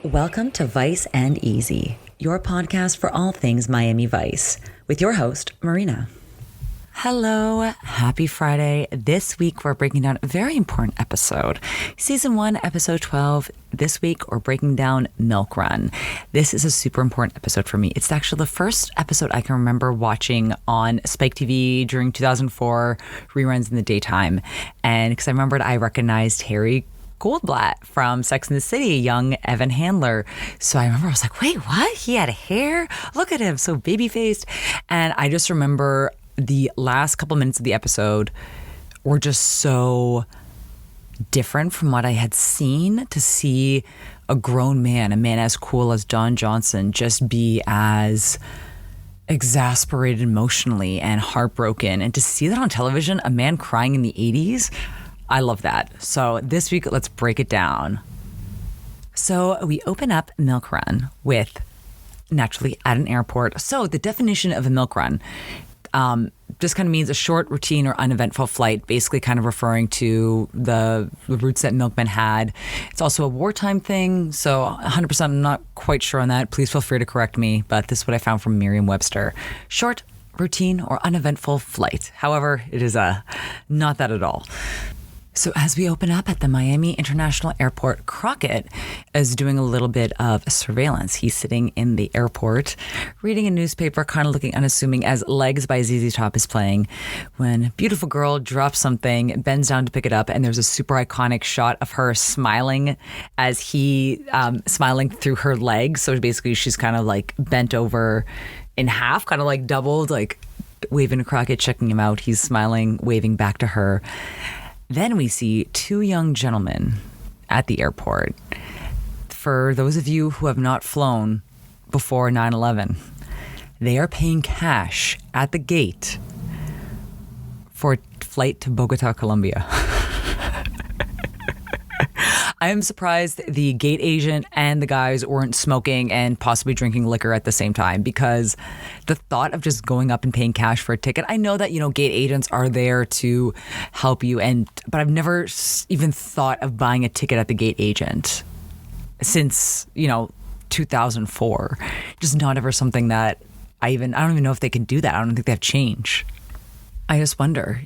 Welcome to Vice and Easy, your podcast for all things Miami Vice, with your host, Marina. Hello, happy Friday. This week we're breaking down a very important episode. Season 1, episode 12. This week we're breaking down Milk Run. This is a super important episode for me. It's actually the first episode I can remember watching on Spike TV during 2004, reruns in the daytime. And because I remembered I recognized Harry Goldenblatt from Sex and the City, young Evan Handler. So I remember I was like, wait, what? He had hair? Look at him, so baby-faced. And I just remember the last couple minutes of the episode were just so different from what I had seen. To see a grown man, a man as cool as Don Johnson, just be as exasperated emotionally and heartbroken. And to see that on television, a man crying in the 80s, I love that. So this week, let's break it down. So we open up Milk Run with, naturally, at an airport. So the definition of a milk run just kind of means a short, routine, or uneventful flight, basically kind of referring to the routes that milkmen had. It's also a wartime thing, so 100% I'm not quite sure on that. Please feel free to correct me, but this is what I found from Merriam-Webster. Short, routine, or uneventful flight. However, it is not that at all. So as we open up at the Miami International Airport, Crockett is doing a little bit of surveillance. He's sitting in the airport, reading a newspaper, kind of looking unassuming as Legs by ZZ Top is playing, when a beautiful girl drops something, bends down to pick it up, and there's a super iconic shot of her smiling as he, smiling through her legs. So basically she's kind of like bent over in half, kind of like doubled, like waving to Crockett, checking him out. He's smiling, waving back to her. Then we see two young gentlemen at the airport. For those of you who have not flown before 9/11, they are paying cash at the gate for a flight to Bogota, Colombia. I am surprised the gate agent and the guys weren't smoking and possibly drinking liquor at the same time, because the thought of just going up and paying cash for a ticket, I know that, gate agents are there to help you, but I've never even thought of buying a ticket at the gate agent since, 2004. Just not ever something that I don't even know if they can do that. I don't think they have change. I just wonder,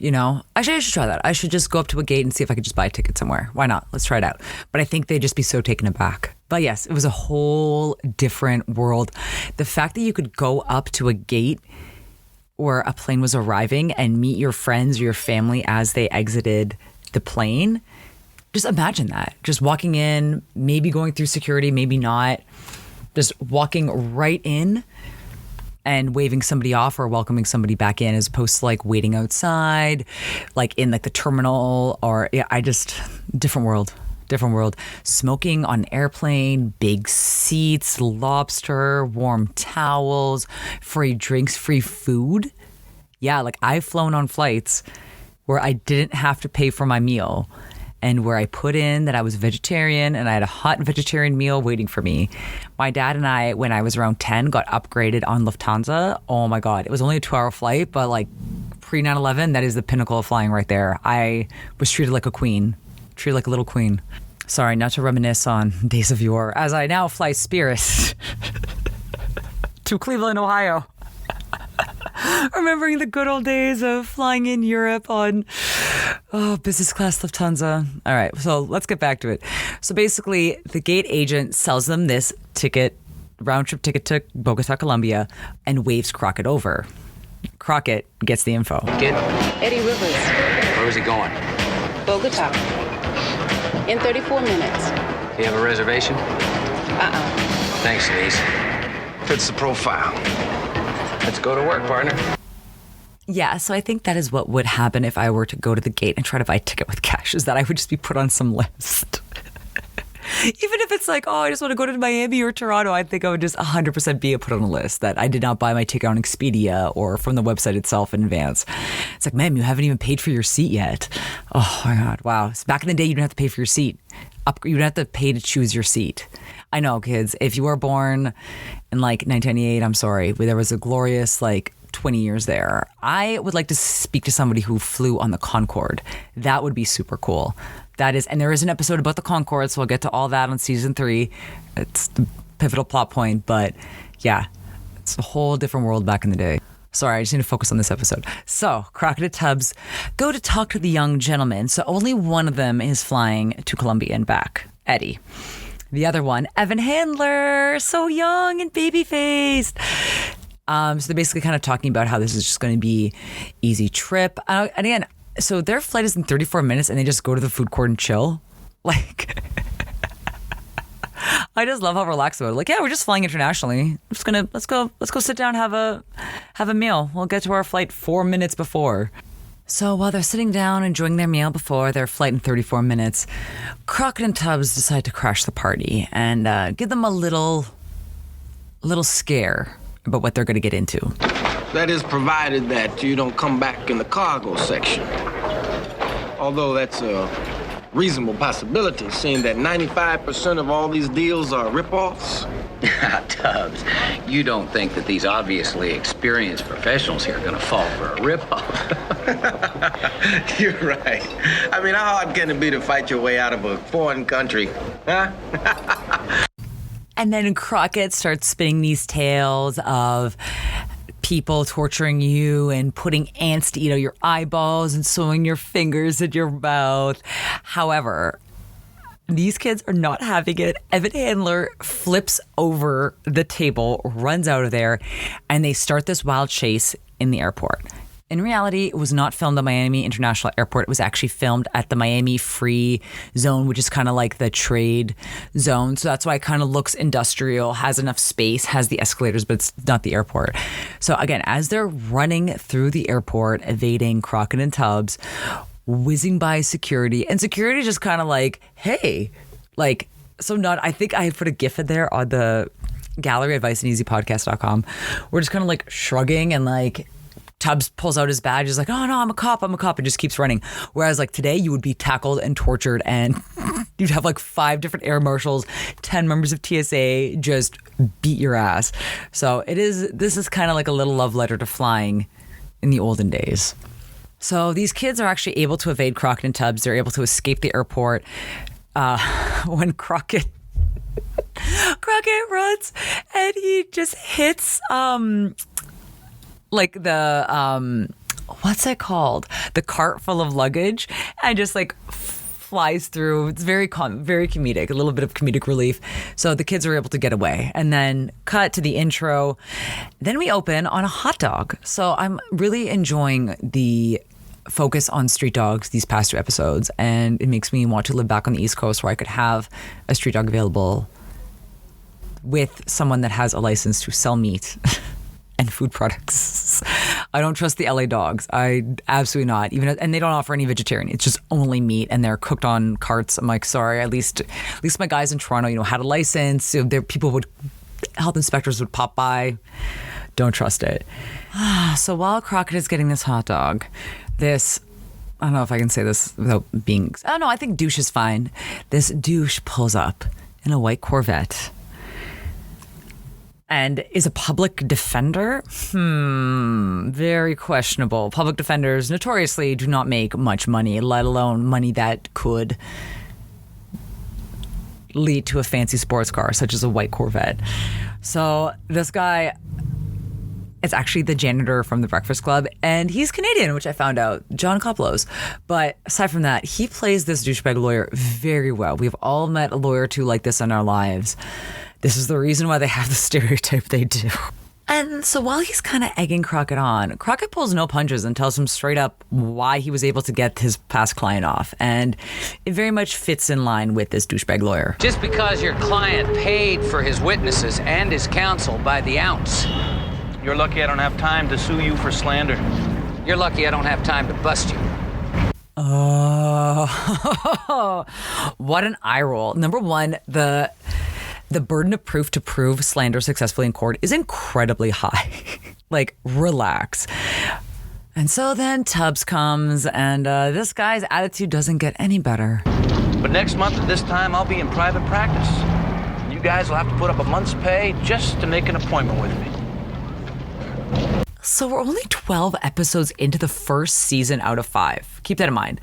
I should try that. I should just go up to a gate and see if I could just buy a ticket somewhere. Why not? Let's try it out. But I think they'd just be so taken aback. But yes, it was a whole different world. The fact that you could go up to a gate where a plane was arriving and meet your friends or your family as they exited the plane, just imagine that. Just walking in, maybe going through security, maybe not. Just walking right in and waving somebody off or welcoming somebody back in, as opposed to like waiting outside, like in like the terminal, or different world. Smoking on an airplane, big seats, lobster, warm towels, free drinks, free food. Yeah, like I've flown on flights where I didn't have to pay for my meal, and where I put in that I was vegetarian and I had a hot vegetarian meal waiting for me. My dad and I, when I was around 10, got upgraded on Lufthansa. Oh my God. It was only a 2-hour flight, but like pre 9/11, that is the pinnacle of flying right there. I was treated like a queen, treated like a little queen. Sorry, not to reminisce on days of yore, as I now fly Spirit to Cleveland, Ohio. Remembering the good old days of flying in Europe on business class Lufthansa. All right, so let's get back to it. So basically, the gate agent sells them this ticket, round trip ticket to Bogota, Colombia, and waves Crockett over. Crockett gets the info. Kid? Eddie Rivers, Where is he going? Bogota. In 34 minutes. Do you have a reservation? Thanks, Denise. Fits the profile. Let's go to work, partner. Yeah, so I think that is what would happen if I were to go to the gate and try to buy a ticket with cash, is that I would just be put on some list. Even if it's like, I just want to go to Miami or Toronto, I think I would just 100% be put on a list that I did not buy my ticket on Expedia or from the website itself in advance. It's like, ma'am, you haven't even paid for your seat yet. Oh my God, wow. So back in the day, you didn't have to pay for your seat. You didn't have to pay to choose your seat. I know, kids, if you were born in like 1998, I'm sorry, but there was a glorious 20 years there. I would like to speak to somebody who flew on the Concorde. That would be super cool. that is, and there is an episode about the Concorde, so I'll get to all that on season 3. It's the pivotal plot point, but yeah, it's a whole different world back in the day. Sorry, I just need to focus on this episode. So, Crockett and Tubbs go to talk to the young gentleman. So only one of them is flying to Colombia and back, Eddie. The other one, Evan Handler, so young and baby-faced. So they're basically kind of talking about how this is just going to be easy trip. And again, so their flight is in 34 minutes and they just go to the food court and chill. Like, I just love how relaxed about it. Like, yeah, we're just flying internationally. Let's go sit down, have a meal. We'll get to our flight 4 minutes before. So while they're sitting down, enjoying their meal before their flight in 34 minutes, Crockett and Tubbs decide to crash the party and give them a little scare about what they're going to get into. That is provided that you don't come back in the cargo section. Although that's a reasonable possibility, seeing that 95% of all these deals are rip-offs. Tubbs, you don't think that these obviously experienced professionals here are going to fall for a rip-off? You're right. I mean, how hard can it be to fight your way out of a foreign country, huh? And then Crockett starts spinning these tales of people torturing you and putting ants to eat out your eyeballs and sewing your fingers in your mouth. However, these kids are not having it. Evan Handler flips over the table, runs out of there, and they start this wild chase in the airport. In reality, it was not filmed at Miami International Airport. It was actually filmed at the Miami Free Zone, which is kind of like the trade zone. So that's why it kind of looks industrial, has enough space, has the escalators, but it's not the airport. So again, as they're running through the airport, evading Crockett and Tubbs, whizzing by security, and security just kind of like, hey, like, so not, I think I put a GIF in there on the gallery at viceandeasypodcast.com. We're just kind of like shrugging and like, Tubbs pulls out his badge. He's like, oh, no, I'm a cop, and just keeps running. Whereas, like, today, you would be tackled and tortured, and you'd have, like, 5 different air marshals, 10 members of TSA just beat your ass. So this is kind of like a little love letter to flying in the olden days. So these kids are actually able to evade Crockett and Tubbs. They're able to escape the airport when Crockett runs, and he just hits... like the what's it called, the cart full of luggage, and just like flies through. It's very comedic, a little bit of comedic relief. So the kids are able to get away, and then cut to the intro. Then we open on a hot dog. So I'm really enjoying the focus on street dogs these past 2 episodes, and it makes me want to live back on the East Coast where I could have a street dog available with someone that has a license to sell meat and food products. I don't trust the LA dogs. I absolutely not. And they don't offer any vegetarian. It's just only meat, and they're cooked on carts. I'm like, sorry. At least my guys in Toronto, had a license. So health inspectors would pop by. Don't trust it. So while Crockett is getting this hot dog, I don't know if I can say this without being. Oh no, I think douche is fine. This douche pulls up in a white Corvette. And is a public defender? Very questionable. Public defenders notoriously do not make much money, let alone money that could lead to a fancy sports car, such as a white Corvette. So this guy is actually the janitor from the Breakfast Club, and he's Canadian, which I found out, John Koplos. But aside from that, he plays this douchebag lawyer very well. We've all met a lawyer or two like this in our lives. This is the reason why they have the stereotype they do. And so while he's kind of egging Crockett on, Crockett pulls no punches and tells him straight up why he was able to get his past client off. And it very much fits in line with this douchebag lawyer. Just because your client paid for his witnesses and his counsel by the ounce. You're lucky I don't have time to sue you for slander. You're lucky I don't have time to bust you. Oh, what an eye roll. Number one, the burden of proof to prove slander successfully in court is incredibly high. Like, relax. And so then Tubbs comes, and this guy's attitude doesn't get any better. But next month at this time, I'll be in private practice. You guys will have to put up a month's pay just to make an appointment with me. So we're only 12 episodes into the first season out of 5. Keep that in mind.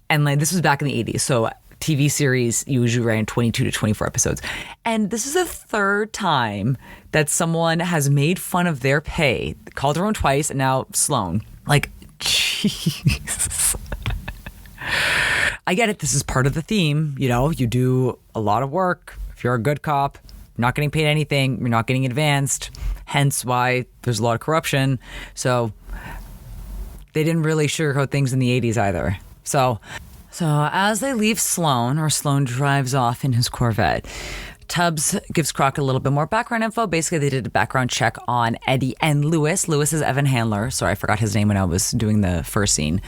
And like, this was back in the 80s. So TV series usually ran 22 to 24 episodes. And this is the third time that someone has made fun of their pay. Calderon twice, and now Sloan. Like, jeez. I get it. This is part of the theme. You know, you do a lot of work. If you're a good cop, you're not getting paid anything. You're not getting advanced. Hence why there's a lot of corruption. So they didn't really sugarcoat things in the 80s either. So as they leave Sloan, or Sloan drives off in his Corvette, Tubbs gives Crockett a little bit more background info. Basically, they did a background check on Eddie and Lewis. Lewis is Evan Handler. Sorry, I forgot his name when I was doing the first scene.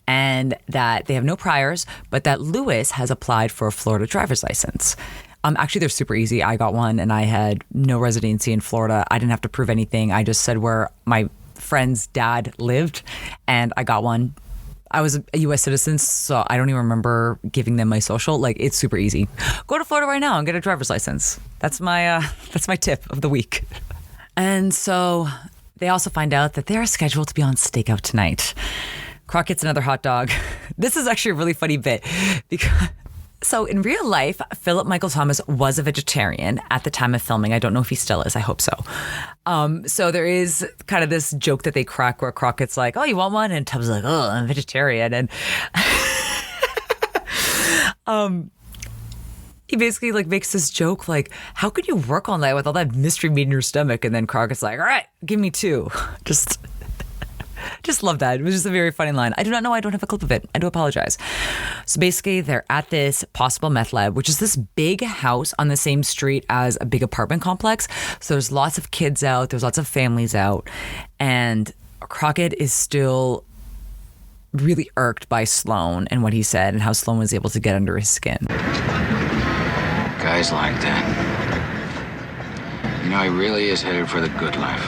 And that they have no priors, but that Lewis has applied for a Florida driver's license. Actually, they're super easy. I got one, and I had no residency in Florida. I didn't have to prove anything. I just said where my friend's dad lived, and I got one. I was a U.S. citizen, so I don't even remember giving them my social. Like, it's super easy. Go to Florida right now and get a driver's license. That's my tip of the week. And so they also find out that they're scheduled to be on stakeout tonight. Croc gets another hot dog. This is actually a really funny bit because... So in real life, Philip Michael Thomas was a vegetarian at the time of filming. I don't know if he still is. I hope so. So there is kind of this joke that they crack where Crockett's like, "Oh, you want one?" And Tubbs is like, "Oh, I'm a vegetarian." And he basically like makes this joke like, "How could you work all night with all that mystery meat in your stomach?" And then Crockett's like, "All right, give me 2." Just love that. It was just a very funny line. I do not know. I don't have a clip of it. I do apologize. So basically, they're at this possible meth lab, which is this big house on the same street as a big apartment complex. So there's lots of kids out. There's lots of families out. And Crockett is still really irked by Sloan and what he said and how Sloan was able to get under his skin. Guys like that. You know, he really is headed for the good life.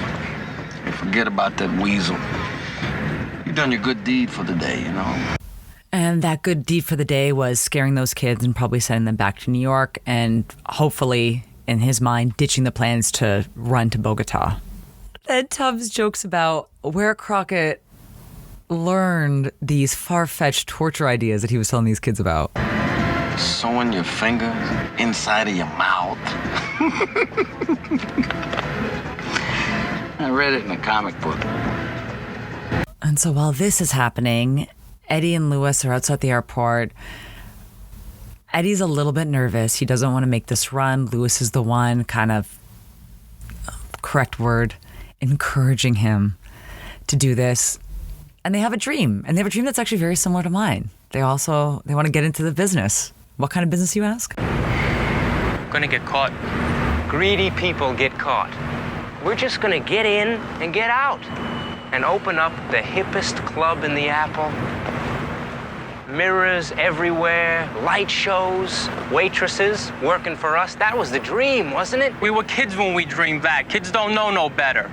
Forget about that weasel. You've done your good deed for the day, you know. And that good deed for the day was scaring those kids and probably sending them back to New York and hopefully, in his mind, ditching the plans to run to Bogota. Then Tubbs jokes about where Crockett learned these far-fetched torture ideas that he was telling these kids about. Sewing your fingers inside of your mouth. I read it in a comic book. And so while this is happening, Eddie and Lewis are outside the airport. Eddie's a little bit nervous. He doesn't want to make this run. Lewis is the one kind of, correct word, encouraging him to do this. And they have a dream. And they have a dream that's actually very similar to mine. They want to get into the business. What kind of business, you ask? Gonna get caught. Greedy people get caught. We're just gonna get in and get out and open up the hippest club in the Apple. Mirrors everywhere, light shows, waitresses working for us. That was the dream, wasn't it? We were kids when we dreamed that. Kids don't know no better.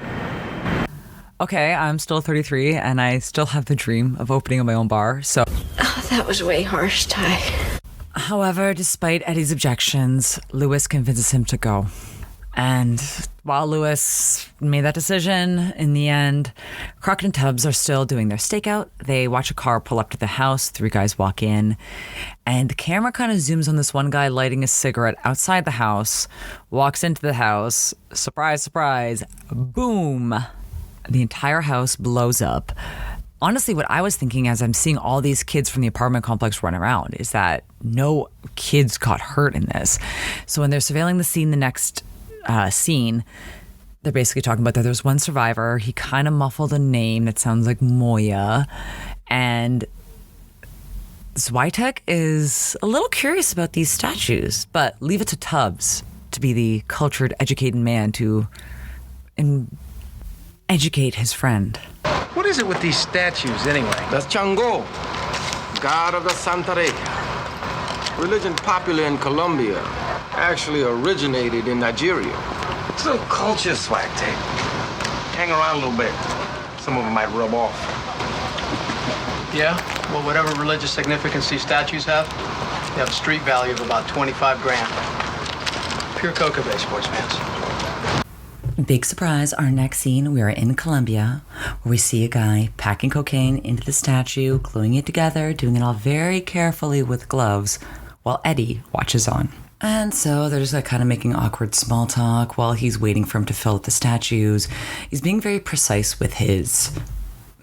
Okay, I'm still 33 and I still have the dream of opening my own bar, so... Oh, that was way harsh, Ty. However, despite Eddie's objections, Lewis convinces him to go. And while Lewis made that decision, in the end, Crockett and Tubbs are still doing their stakeout. They watch a car pull up to the house. 3 guys walk in. And the camera kind of zooms on this one guy lighting a cigarette outside the house, walks into the house. Surprise, surprise. Boom. The entire house blows up. Honestly, what I was thinking as I'm seeing all these kids from the apartment complex run around is that no kids got hurt in this. So when they're surveilling the scene, the next scene, they're basically talking about that there's one survivor. He kind of muffled a name that sounds like Moya. And Switek is a little curious about these statues, but leave it to Tubbs to be the cultured, educated man to educate his friend. What is it with these statues, anyway? That's Chango, god of the Santeria. Religion popular in Colombia, actually originated in Nigeria. It's a little culture swag tape. Hang around a little bit. Some of them might rub off. Yeah? Well, whatever religious significance these statues have, they have a street value of about 25 grand. Pure coca base, sports fans. Big surprise, our next scene, we are in Colombia, where we see a guy packing cocaine into the statue, gluing it together, doing it all very carefully with gloves, while Eddie watches on. And so they're just like kind of making awkward small talk while he's waiting for him to fill out the statues. He's being very precise with his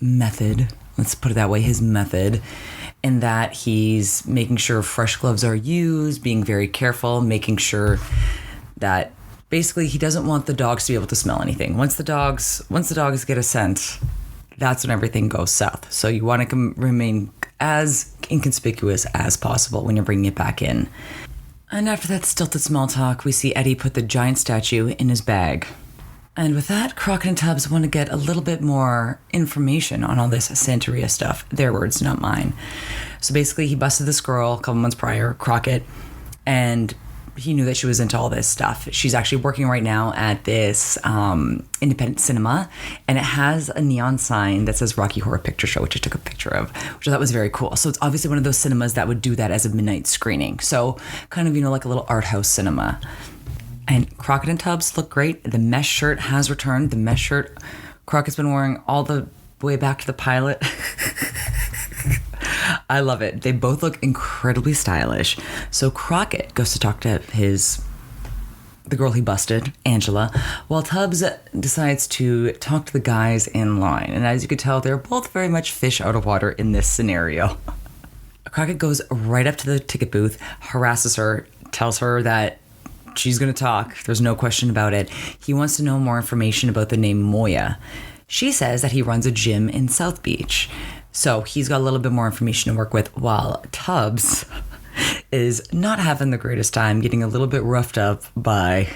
method. Let's put it that way, his method. In that he's making sure fresh gloves are used, being very careful, making sure that basically he doesn't want the dogs to be able to smell anything. Once the dogs get a scent, that's when everything goes south. So you want to remain as inconspicuous as possible when you're bringing it back in. And after that stilted small talk, we see Eddie put the giant statue in his bag. And with that, Crockett and Tubbs want to get a little bit more information on all this Santeria stuff. Their words, not mine. So basically, he busted this girl a couple months prior, Crockett, and he knew that she was into all this stuff. She's actually working right now at this independent cinema, and it has a neon sign that says Rocky Horror Picture Show, which I took a picture of, which I thought was very cool. So it's obviously one of those cinemas that would do that as a midnight screening. So kind of, like a little art house cinema. And Crockett and Tubbs look great. The mesh shirt has returned. The mesh shirt Crockett's been wearing all the way back to the pilot. I love it. They both look incredibly stylish. So Crockett goes to talk to the girl he busted, Angela, while Tubbs decides to talk to the guys in line. And as you can tell, they're both very much fish out of water in this scenario. Crockett goes right up to the ticket booth, harasses her, tells her that she's going to talk. There's no question about it. He wants to know more information about the name Moya. She says that he runs a gym in South Beach. So he's got a little bit more information to work with, while Tubbs is not having the greatest time, getting a little bit roughed up by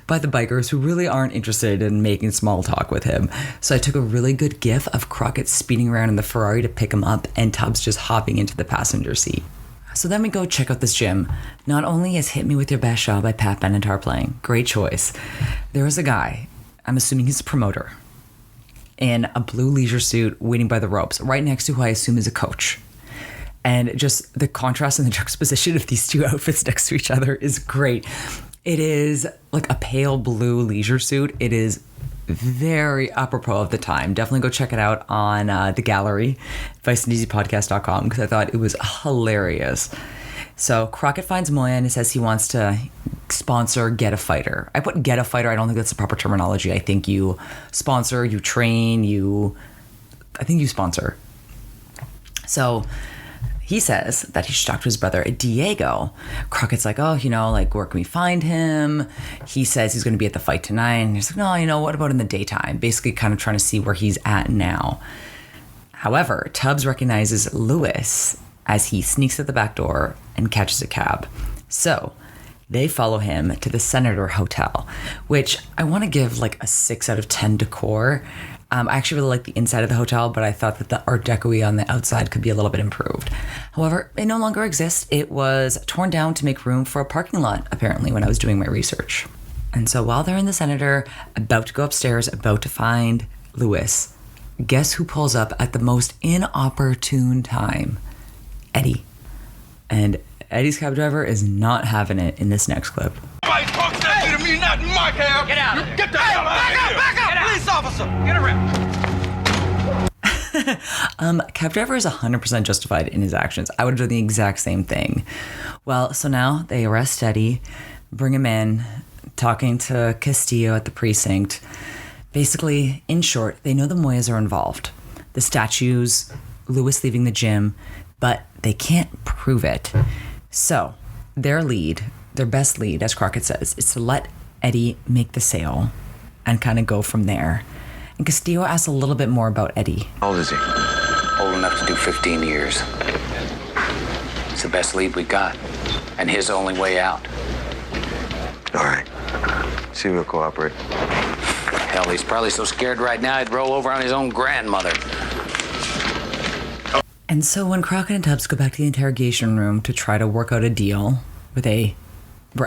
the bikers who really aren't interested in making small talk with him. So I took a really good gif of Crockett speeding around in the Ferrari to pick him up and Tubbs just hopping into the passenger seat. So then we go check out this gym. Not only is Hit Me With Your Best Shot by Pat Benatar playing, great choice, there is a guy, I'm assuming he's a promoter, in a blue leisure suit waiting by the ropes, right next to who I assume is a coach. And just the contrast and the juxtaposition of these two outfits next to each other is great. It is like a pale blue leisure suit. It is very apropos of the time. Definitely go check it out on the gallery, viceandeasypodcast.com, because I thought it was hilarious. So Crockett finds Moya and he says he wants to sponsor Get a Fighter. I put Get a Fighter. I don't think that's the proper terminology. I think you sponsor, you train, I think you sponsor. So he says that he should talk to his brother, Diego. Crockett's like, oh, where can we find him? He says he's going to be at the fight tonight. And he's like, no, what about in the daytime? Basically kind of trying to see where he's at now. However, Tubbs recognizes Lewis as he sneaks at the back door and catches a cab. So they follow him to the Senator Hotel, which I want to give like a 6 out of 10 decor. I actually really like the inside of the hotel, but I thought that the Art Deco-y on the outside could be a little bit improved. However, it no longer exists. It was torn down to make room for a parking lot, apparently, when I was doing my research. And so while they're in the Senator, about to go upstairs, about to find Lewis, guess who pulls up at the most inopportune time? Eddie. And Eddie's cab driver is not having it in this next clip. Somebody talk that to me, not in my cab. Get out of here. Get the hell out of here. Back up. Police officer. Get around. Cab driver is 100% justified in his actions. I would have done the exact same thing. Well, so now they arrest Eddie, bring him in, talking to Castillo at the precinct. Basically, in short, they know the Moyas are involved. The statues, Lewis leaving the gym, but they can't prove it. So their best lead, as Crockett says, is to let Eddie make the sale and kind of go from there. And Castillo asks a little bit more about Eddie. How old is he? Old enough to do 15 years. It's the best lead we got, and his only way out. All right. See if he'll cooperate. Hell, he's probably so scared right now he'd roll over on his own grandmother. And so when Crockett and Tubbs go back to the interrogation room to try to work out a deal where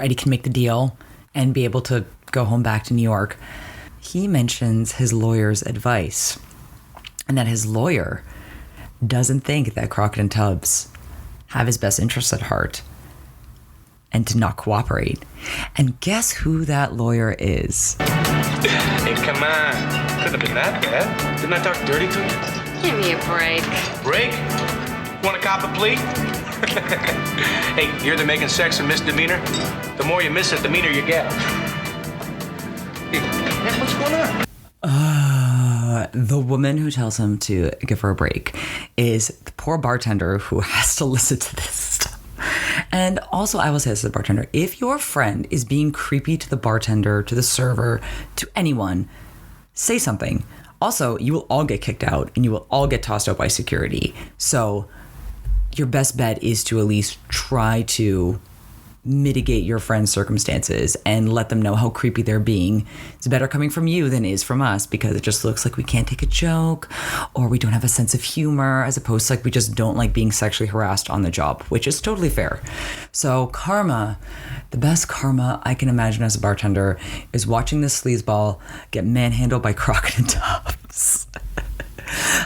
Eddie can make the deal and be able to go home back to New York, he mentions his lawyer's advice and that his lawyer doesn't think that Crockett and Tubbs have his best interests at heart and to not cooperate. And guess who that lawyer is? Hey, come on. Couldn't have been that bad. Didn't I talk dirty to you? Give me a break. Break? Want to cop a plea? Hey, you hear they're making sex a misdemeanor? The more you miss it, the meaner you get. Hey, what's going on? The woman who tells him to give her a break is the poor bartender who has to listen to this stuff. And also, I will say this to the bartender, if your friend is being creepy to the bartender, to the server, to anyone, say something. Also, you will all get kicked out and you will all get tossed out by security. So your best bet is to at least try to mitigate your friend's circumstances and let them know how creepy they're being. It's better coming from you than it is from us, because it just looks like we can't take a joke or we don't have a sense of humor, as opposed to like we just don't like being sexually harassed on the job, which is totally fair. So karma, the best karma I can imagine as a bartender is watching this sleazeball get manhandled by Crockett and Tubbs.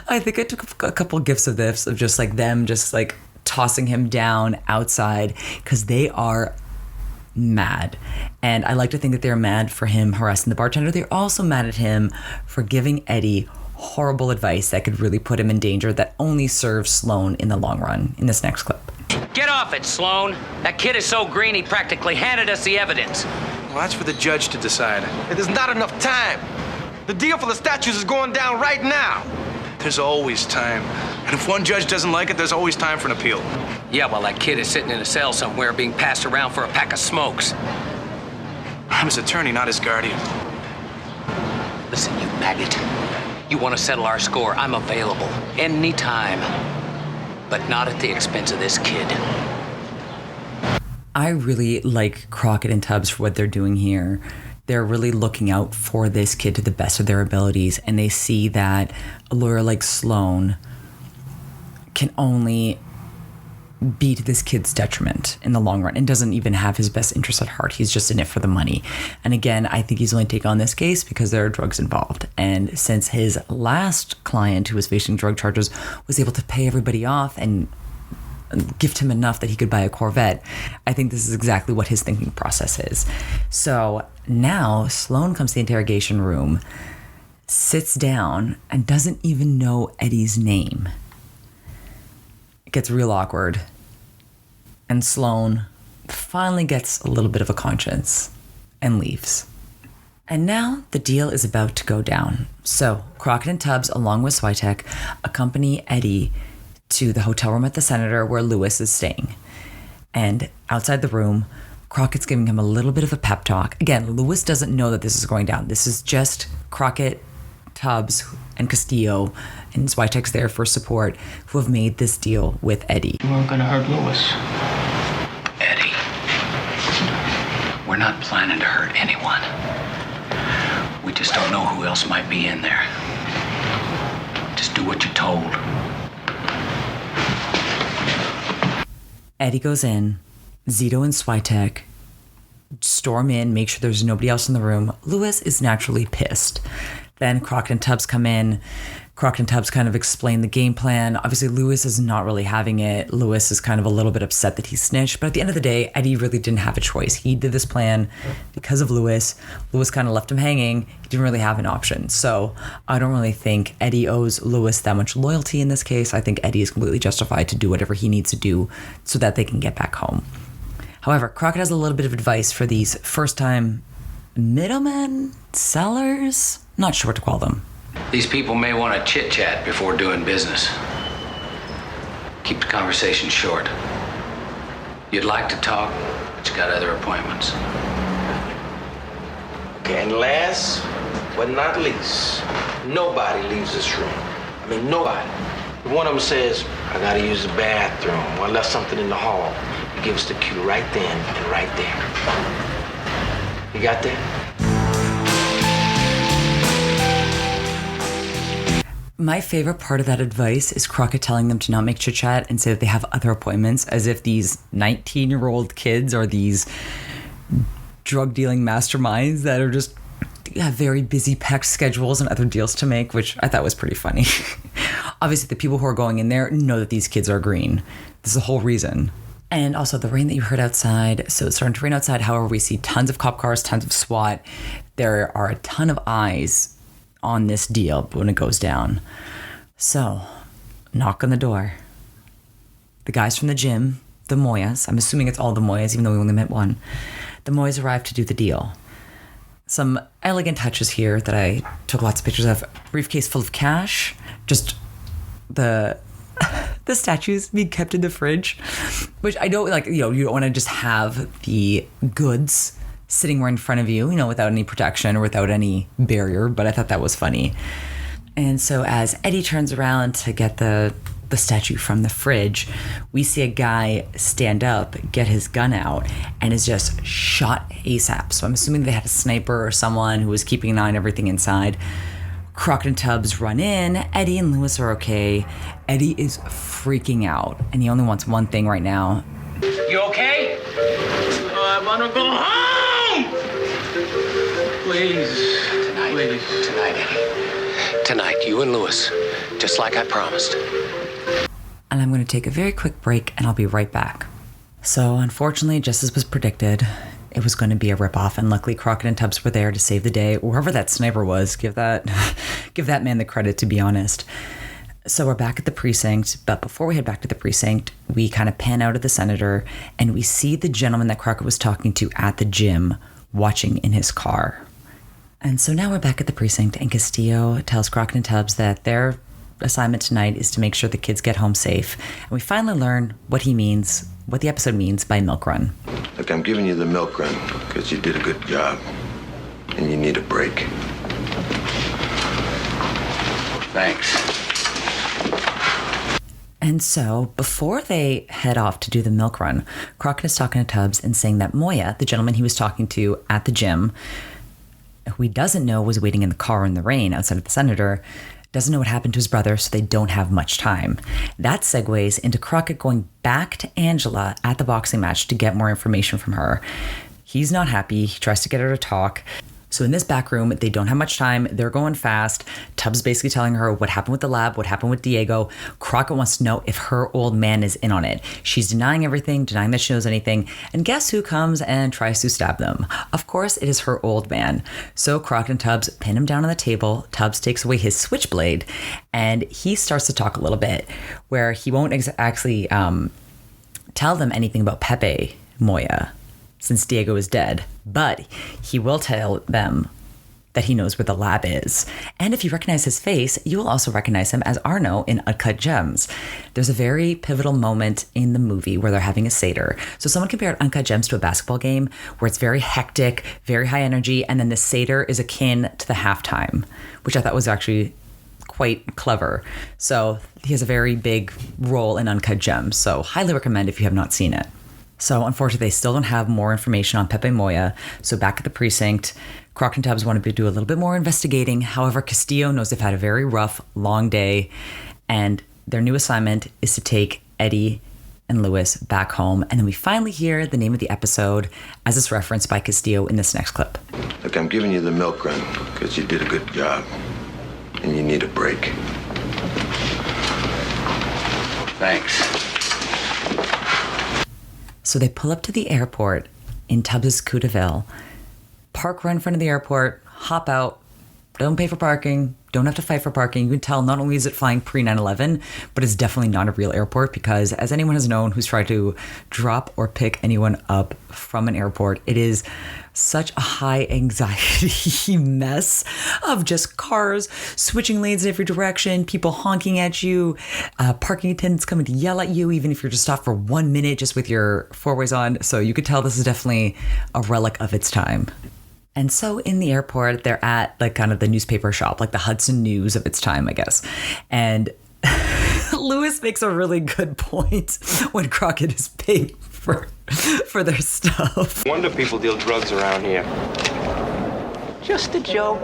I think I took a couple gifs of this, of just like them just like tossing him down outside, because they are mad. And I like to think that they're mad for him harassing the bartender. They're also mad at him for giving Eddie horrible advice that could really put him in danger, that only serves Sloan in the long run in this next clip. Get off it, Sloan. That kid is so green he practically handed us the evidence. Well, that's for the judge to decide. There's not enough time. The deal for the statues is going down right now. There's always time. And if one judge doesn't like it, there's always time for an appeal. Yeah, well, that kid is sitting in a cell somewhere being passed around for a pack of smokes. I'm his attorney, not his guardian. Listen, you maggot. You want to settle our score, I'm available. Anytime. But not at the expense of this kid. I really like Crockett and Tubbs for what they're doing here. They're really looking out for this kid to the best of their abilities, and they see that a lawyer like Sloan can only be to this kid's detriment in the long run and doesn't even have his best interest at heart. He's just in it for the money. And again, I think he's only taking on this case because there are drugs involved. And since his last client, who was facing drug charges, was able to pay everybody off and gift him enough that he could buy a Corvette, I think this is exactly what his thinking process is. So now Sloan comes to the interrogation room, sits down, and doesn't even know Eddie's name. It gets real awkward. And Sloan finally gets a little bit of a conscience and leaves. And now the deal is about to go down. So Crockett and Tubbs, along with Switek, accompany Eddie to the hotel room at the Senator where Lewis is staying. And outside the room, Crockett's giving him a little bit of a pep talk. Again, Lewis doesn't know that this is going down. This is just Crockett, Tubbs, and Castillo, and Switek's there for support, who have made this deal with Eddie. You weren't gonna hurt Lewis. Eddie, we're not planning to hurt anyone. We just don't know who else might be in there. Just do what you're told. Eddie goes in. Zito and Switek storm in, make sure there's nobody else in the room. Lewis is naturally pissed. Then Crockett and Tubbs come in. Crockett and Tubbs kind of explain the game plan. Obviously, Lewis is not really having it. Lewis is kind of a little bit upset that he snitched. But at the end of the day, Eddie really didn't have a choice. He did this plan because of Lewis. Lewis kind of left him hanging. He didn't really have an option. So I don't really think Eddie owes Lewis that much loyalty in this case. I think Eddie is completely justified to do whatever he needs to do so that they can get back home. However, Crockett has a little bit of advice for these first-time middlemen, sellers, not sure what to call them. These people may want to chit-chat before doing business. Keep the conversation short. You'd like to talk, but you got other appointments. Okay, and last but not least, nobody leaves this room. I mean, nobody. If one of them says, I gotta use the bathroom, or I left something in the hall, you give us the cue right then and right there. You got that? My favorite part of that advice is Crockett telling them to not make chit-chat and say that they have other appointments, as if these 19-year-old kids are these drug-dealing masterminds that are just have very busy, packed schedules and other deals to make, which I thought was pretty funny. Obviously, the people who are going in there know that these kids are green. This is the whole reason. And also the rain that you heard outside. So it's starting to rain outside. However, we see tons of cop cars, tons of SWAT. There are a ton of eyes on this deal when it goes down. So, knock on the door. The guys from the gym, the Moyas, I'm assuming it's all the Moyas, even though we only met one, the Moyas arrive to do the deal. Some elegant touches here that I took lots of pictures of. Briefcase full of cash, just the statues being kept in the fridge, which I don't like, you don't want to just have the goods sitting right in front of you, without any protection or without any barrier, but I thought that was funny. And so as Eddie turns around to get the statue from the fridge, we see a guy stand up, get his gun out, and is just shot ASAP. So I'm assuming they had a sniper or someone who was keeping an eye on everything inside. Crockett and Tubbs run in. Eddie and Lewis are okay. Eddie is freaking out, and he only wants one thing right now. You okay? I want to go home! Please. Tonight, Eddie. Tonight, you and Lewis, just like I promised. And I'm going to take a very quick break, and I'll be right back. So, unfortunately, just as was predicted, it was going to be a ripoff, and luckily Crockett and Tubbs were there to save the day. Whoever that sniper was, give that man the credit, to be honest. So we're back at the precinct, but before we head back to the precinct, we kind of pan out of the senator, and we see the gentleman that Crockett was talking to at the gym watching in his car. And so now we're back at the precinct, and Castillo tells Crockett and Tubbs that their assignment tonight is to make sure the kids get home safe. And we finally learn what the episode means by milk run. Look, I'm giving you the milk run because you did a good job, and you need a break. Thanks. And so before they head off to do the milk run, Crockett is talking to Tubbs and saying that Moya, the gentleman he was talking to at the gym, who he doesn't know was waiting in the car in the rain outside of the senator, doesn't know what happened to his brother, so they don't have much time. That segues into Crockett going back to Angela at the boxing match to get more information from her. He's not happy. He tries to get her to talk. So in this back room, they don't have much time. They're going fast. Tubbs basically telling her what happened with the lab, what happened with Diego. Crockett wants to know if her old man is in on it. She's denying everything, denying that she knows anything. And guess who comes and tries to stab them? Of course, it is her old man. So Crockett and Tubbs pin him down on the table. Tubbs takes away his switchblade, and he starts to talk a little bit, where he won't actually tell them anything about Pepe Moya, since Diego is dead, but he will tell them that he knows where the lab is. And if you recognize his face, you will also recognize him as Arno in Uncut Gems. There's a very pivotal moment in the movie where they're having a Seder. So someone compared Uncut Gems to a basketball game where it's very hectic, very high energy, and then the Seder is akin to the halftime, which I thought was actually quite clever. So he has a very big role in Uncut Gems, so highly recommend if you have not seen it. So unfortunately, they still don't have more information on Pepe Moya. So back at the precinct, Crockett and Tubbs wanted to do a little bit more investigating. However, Castillo knows they've had a very rough, long day, and their new assignment is to take Eddie and Lewis back home. And then we finally hear the name of the episode as it's referenced by Castillo in this next clip. Look, I'm giving you the milk run because you did a good job, and you need a break. Thanks. So they pull up to the airport in Tubbs' Coup de Ville, park right in front of the airport, hop out, don't pay for parking, don't have to fight for parking. You can tell not only is it flying pre-9/11, but it's definitely not a real airport because, as anyone has known who's tried to drop or pick anyone up from an airport, it is such a high anxiety mess of just cars switching lanes in every direction, people honking at you, parking attendants coming to yell at you, even if you're just stopped for 1 minute just with your four-ways on. So you could tell this is definitely a relic of its time. And so in the airport, they're at like kind of the newspaper shop, like the Hudson News of its time, I guess. And Lewis makes a really good point when Crockett is paying for their stuff. Wonder people deal drugs around here. Just a joke.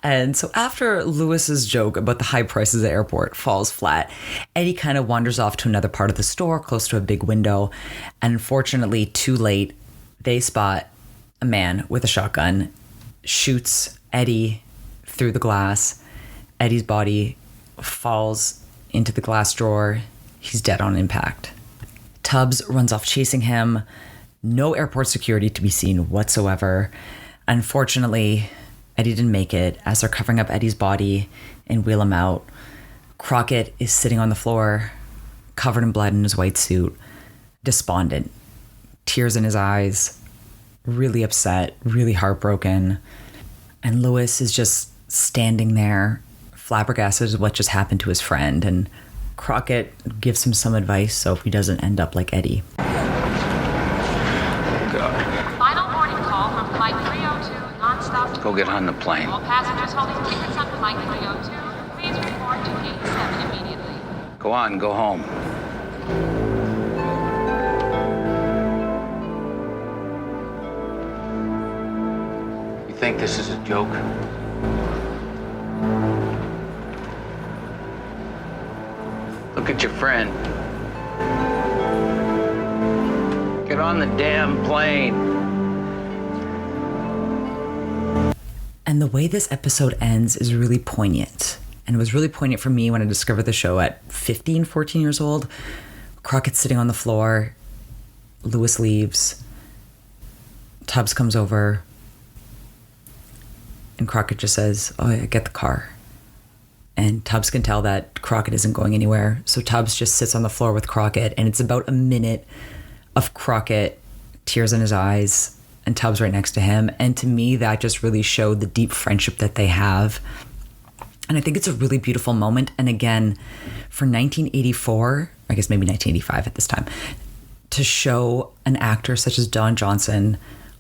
And so after Lewis's joke about the high prices at the airport falls flat, Eddie kind of wanders off to another part of the store close to a big window. And unfortunately, too late, they spot a man with a shotgun, shoots Eddie through the glass. Eddie's body falls into the glass drawer. He's dead on impact. Tubbs runs off chasing him. No airport security to be seen whatsoever. Unfortunately, Eddie didn't make it as they're covering up Eddie's body and wheel him out. Crockett is sitting on the floor, covered in blood in his white suit. despondent, tears in his eyes, really upset, really heartbroken. And Louis is just standing there, flabbergasted at what just happened to his friend. And Crockett gives him some advice so he doesn't end up like Eddie. Final boarding call from Flight 302, nonstop. Go get on the plane. All passengers holding tickets on Flight 302, please report to Gate 7 immediately. Go on, go home. You think this is a joke? Look at your friend. Get on the damn plane. And the way this episode ends is really poignant. And it was really poignant for me when I discovered the show at 15, 14 years old. Crockett's sitting on the floor. Louis leaves. Tubbs comes over. And Crockett just says, "Oh, yeah, get the car." And Tubbs can tell that Crockett isn't going anywhere. So Tubbs just sits on the floor with Crockett. And it's about a minute of Crockett, tears in his eyes, and Tubbs right next to him. And to me, that just really showed the deep friendship that they have. And I think it's a really beautiful moment. And again, for 1984, I guess maybe 1985 at this time, to show an actor such as Don Johnson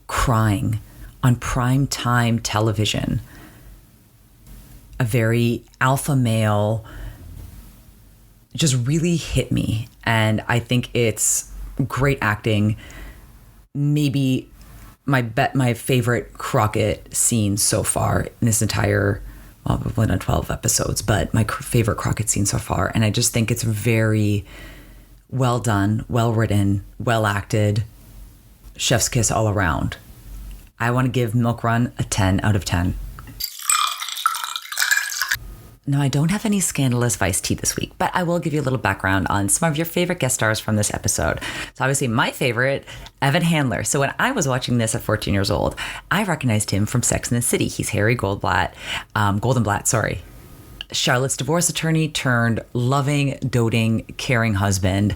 crying on prime time television, a very alpha male, just really hit me. And I think it's great acting. Maybe my favorite Crockett scene so far in this entire, well, we've only done 12 episodes, but my favorite Crockett scene so far. And I just think it's very well done, well written, well acted, chef's kiss all around. I want to give Milk Run a 10 out of 10. Now, I don't have any scandalous Vice tea this week, but I will give you a little background on some of your favorite guest stars from this episode. So obviously my favorite, Evan Handler. So when I was watching this at 14 years old, I recognized him from Sex and the City. He's Harry Goldenblatt, Charlotte's divorce attorney turned loving, doting, caring husband.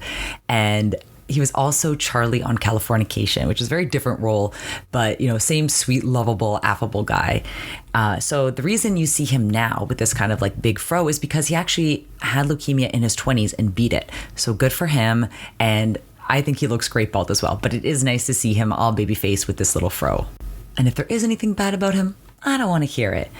And he was also Charlie on Californication, which is a very different role, but, you know, same sweet, lovable, affable guy. So the reason you see him now with this kind of like big fro is because he actually had leukemia in his 20s and beat it. So good for him. And I think he looks great bald as well, but it is nice to see him all baby face with this little fro. And if there is anything bad about him, I don't want to hear it.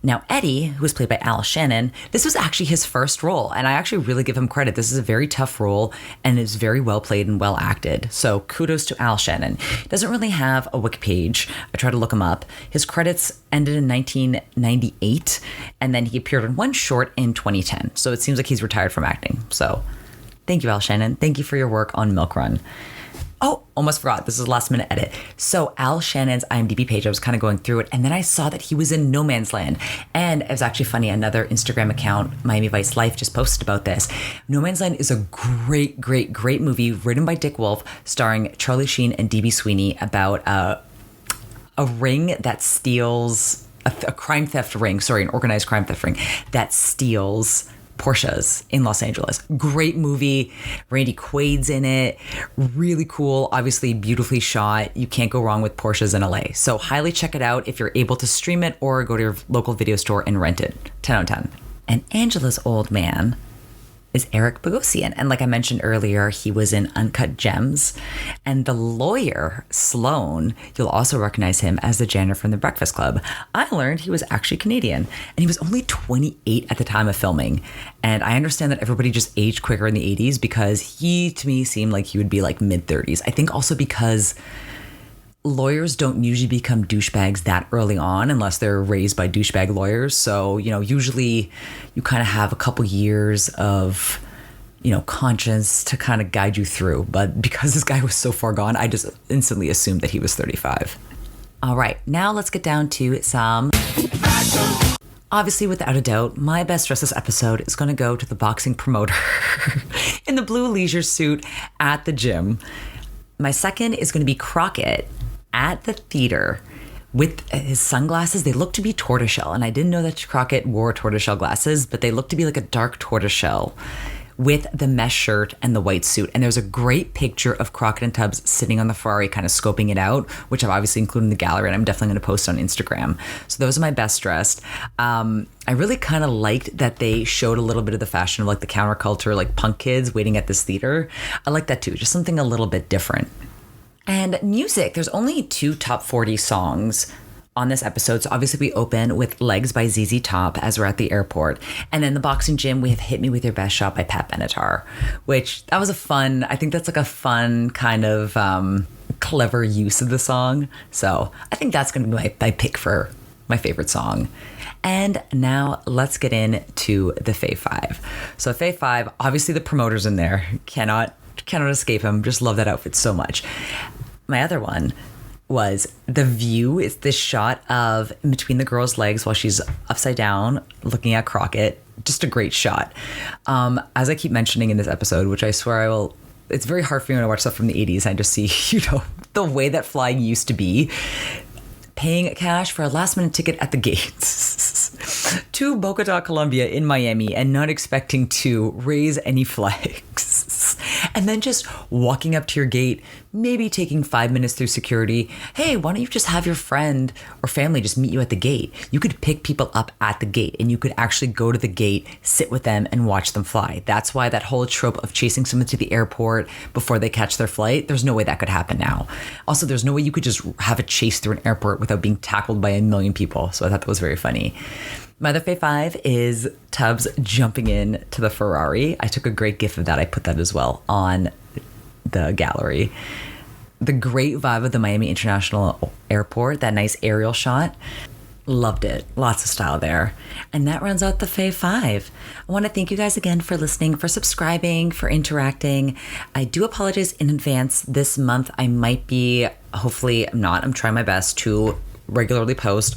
Now, Eddie, who was played by Al Shannon, this was actually his first role, and I actually really give him credit. This is a very tough role, and it's very well played and well acted. So kudos to Al Shannon. He doesn't really have a wiki page. I tried to look him up. His credits ended in 1998, and then he appeared in one short in 2010. So it seems like he's retired from acting. So thank you, Al Shannon. Thank you for your work on Milk Run. Oh, almost forgot. This is a last minute edit. So Al Shannon's IMDb page, I was kind of going through it, and then I saw that he was in No Man's Land. And it was actually funny, another Instagram account, Miami Vice Life, just posted about this. No Man's Land is a great, great, great movie written by Dick Wolf, starring Charlie Sheen and D.B. Sweeney, about a ring that steals, a crime theft ring, an organized crime theft ring that steals Porsches in Los Angeles. Great movie. Randy Quaid's in it. Really cool. Obviously beautifully shot. You can't go wrong with Porsches in LA. So highly check it out if you're able to stream it or go to your local video store and rent it. 10 out of 10. And Angela's old man is Eric Bogosian. And like I mentioned earlier, he was in Uncut Gems. And the lawyer, Sloan, you'll also recognize him as the janitor from The Breakfast Club. I learned he was actually Canadian, and he was only 28 at the time of filming. And I understand that everybody just aged quicker in the 80s because he, to me, seemed like he would be like mid-30s. I think also because lawyers don't usually become douchebags that early on unless they're raised by douchebag lawyers. So, you know, usually you kind of have a couple years of, you know, conscience to kind of guide you through. But because this guy was so far gone, I just instantly assumed that he was 35. All right, now let's get down to some... Obviously, without a doubt, my best dress this episode is going to go to the boxing promoter in the blue leisure suit at the gym. My second is going to be Crockett at the theater with his sunglasses. They look to be tortoiseshell, and I didn't know that Crockett wore tortoiseshell glasses, but they look to be like a dark tortoiseshell with the mesh shirt and the white suit. And there's a great picture of Crockett and Tubbs sitting on the Ferrari kind of scoping it out, which I've obviously included in the gallery, and I'm definitely going to post on Instagram. So those are my best dressed. I really kind of liked that they showed a little bit of the fashion of like the counterculture, like punk kids waiting at this theater. I like that too, just something a little bit different. And music, there's only 2 top 40 songs on this episode. So obviously we open with Legs by ZZ Top as we're at the airport. And then the boxing gym, we have Hit Me With Your Best Shot by Pat Benatar, which that was I think that's like a fun kind of clever use of the song. So I think that's going to be my pick for my favorite song. And now let's get into the Fave 5. So Fave 5, obviously the promoter's in there. Cannot escape him. Just love that outfit so much. My other one was The View. It's this shot of between the girl's legs while she's upside down looking at Crockett. Just a great shot. As I keep mentioning in this episode, which I swear I will, it's very hard for me when I watch stuff from the 80s. I just see, the way that flying used to be. Paying cash for a last-minute ticket at the gates to Bogota, Colombia in Miami and not expecting to raise any flags. And then just walking up to your gate, maybe taking 5 minutes through security. Hey, why don't you just have your friend or family just meet you at the gate? You could pick people up at the gate and you could actually go to the gate, sit with them and watch them fly. That's why that whole trope of chasing someone to the airport before they catch their flight, there's no way that could happen now. Also, there's no way you could just have a chase through an airport without being tackled by a million people. So I thought that was very funny. My other Fave 5 is Tubbs jumping in to the Ferrari. I took a great gif of that. I put that as well on the gallery. The great vibe of the Miami International Airport, that nice aerial shot. Loved it. Lots of style there. And that rounds out the Fave 5. I want to thank you guys again for listening, for subscribing, for interacting. I do apologize in advance. This month I might be, hopefully I'm not, I'm trying my best to regularly post.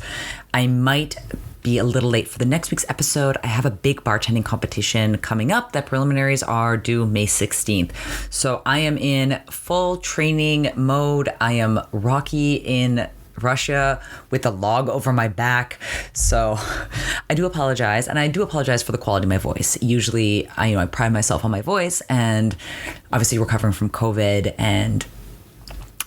I might be a little late for the next week's episode. I have a big bartending competition coming up. The preliminaries are due May 16th. So I am in full training mode. I am Rocky in Russia with a log over my back. So I do apologize. And I do apologize for the quality of my voice. Usually, I pride myself on my voice, and obviously recovering from COVID and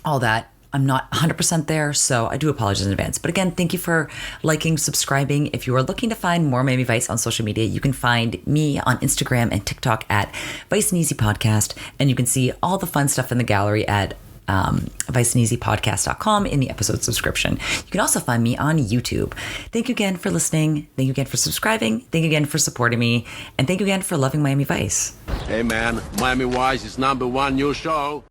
all that. I'm not 100% there, so I do apologize in advance. But again, thank you for liking, subscribing. If you are looking to find more Miami Vice on social media, you can find me on Instagram and TikTok at Vice and Easy Podcast. And you can see all the fun stuff in the gallery at viceandeasypodcast.com in the episode subscription. You can also find me on YouTube. Thank you again for listening. Thank you again for subscribing. Thank you again for supporting me. And thank you again for loving Miami Vice. Hey man, Miami Vice is #1 new show.